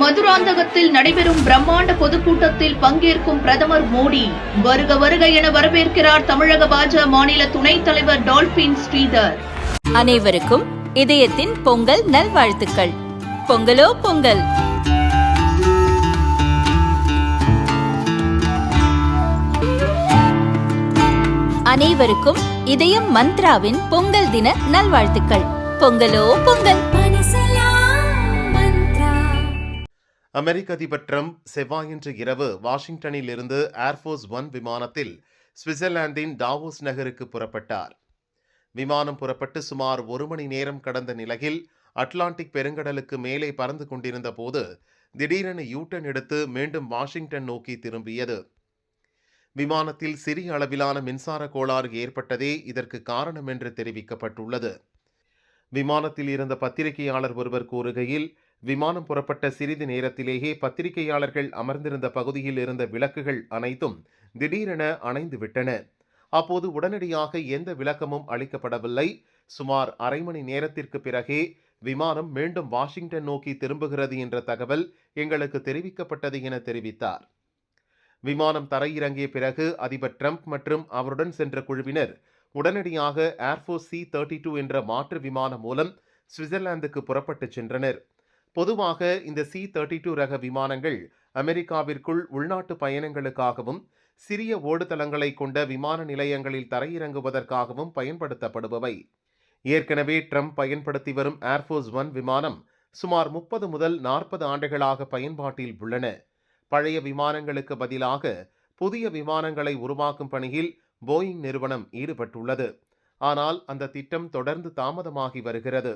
மதுராந்தகத்தில் நடைபெறும் பிரம்மாண்ட பொதுக்கூட்டத்தில் பங்கேற்கும் பிரதமர் மோடி. வருக வருக என வரவேற்கிறார் தமிழக பாஜக மாநில துணைத் தலைவர் டால்பின் ஸ்ரீதர். அனைவருக்கும் இதயத்தின் பொங்கல் நல்வாழ்த்துக்கள். பொங்கலோ பொங்கல். அனைவருக்கும் இதயம் மந்த்ராவின் பொங்கல் தின நல்வாழ்த்துக்கள். பொங்கலோ பொங்கல். அமெரிக்க அதிபர் ட்ரம்ப் செவ்வாயன்று இரவு வாஷிங்டனில் இருந்து ஏர்ஃபோர்ஸ் ஒன் விமானத்தில் சுவிட்சர்லாந்தின் டாவோஸ் நகருக்கு புறப்பட்டார். விமானம் புறப்பட்டு சுமார் 1 மணி நேரம் கடந்த நிலையில் அட்லாண்டிக் பெருங்கடலுக்கு மேலே பறந்து கொண்டிருந்த போது திடீரென யூட்டன் எடுத்து மீண்டும் வாஷிங்டன் நோக்கி திரும்பியது. விமானத்தில் சிறிய அளவிலான மின்சார கோளாறு ஏற்பட்டதே இதற்கு காரணம் என்று தெரிவிக்கப்பட்டுள்ளது. விமானத்தில் இருந்த பத்திரிகையாளர் ஒருவர் கூறுகையில், விமானம் புறப்பட்ட சிறிது நேரத்திலேயே பத்திரிகையாளர்கள் அமர்ந்திருந்த பகுதியில் இருந்த விளக்குகள் அனைத்தும் திடீரென அணைந்து விட்டன. அப்போது உடனடியாக எந்த விளக்கமும் அளிக்கப்படவில்லை. சுமார் அரை மணி நேரத்திற்கு பிறகே விமானம் மீண்டும் வாஷிங்டன் நோக்கி திரும்புகிறது என்ற தகவல் எங்களுக்கு தெரிவிக்கப்பட்டது என தெரிவித்தார். விமானம் தரையிறங்கிய பிறகு அதிபர் ட்ரம்ப் மற்றும் அவருடன் சென்ற குழுவினர் உடனடியாக ஏர்ஃபோர்ஸ் C-32 என்ற மாற்று விமானம் மூலம் சுவிட்சர்லாந்துக்கு புறப்பட்டு சென்றனர். பொதுவாக இந்த C-32 ரக விமானங்கள் அமெரிக்காவிற்குள் உள்நாட்டு பயணங்களுக்காகவும் சிறிய ஓடுதளங்களை கொண்ட விமான நிலையங்களில் தரையிறங்குவதற்காகவும் பயன்படுத்தப்படுபவை. ஏற்கனவே ட்ரம்ப் பயன்படுத்தி வரும் ஏர்ஃபோர்ஸ் ஒன் விமானம் சுமார் 30 முதல் 40 ஆண்டுகளாக பயன்பாட்டில் உள்ளன. பழைய விமானங்களுக்கு பதிலாக புதிய விமானங்களை உருவாக்கும் பணியில் போயிங் நிறுவனம் ஈடுபட்டுள்ளது. ஆனால் அந்த திட்டம் தொடர்ந்து தாமதமாகி வருகிறது.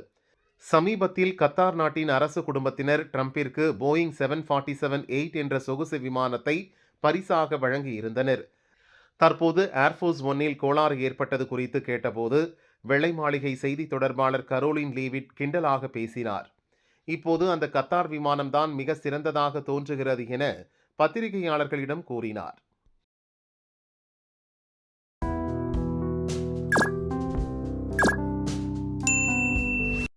சமீபத்தில் கத்தார் நாட்டின் அரசு குடும்பத்தினர் ட்ரம்பிற்கு போயிங் 747-8 என்ற சொகுசு விமானத்தை பரிசாக வழங்கியிருந்தனர். தற்போது ஏர்ஃபோர்ஸ் ஒன்னில் கோளாறு ஏற்பட்டது குறித்து கேட்டபோது வெள்ளை மாளிகை செய்தி தொடர்பாளர் கரோலின் லீவிட் கிண்டலாக பேசினார். இப்போது அந்த கத்தார் விமானம்தான் மிக சிறந்ததாக தோன்றுகிறது என பத்திரிகையாளர்களிடம் கூறினார்.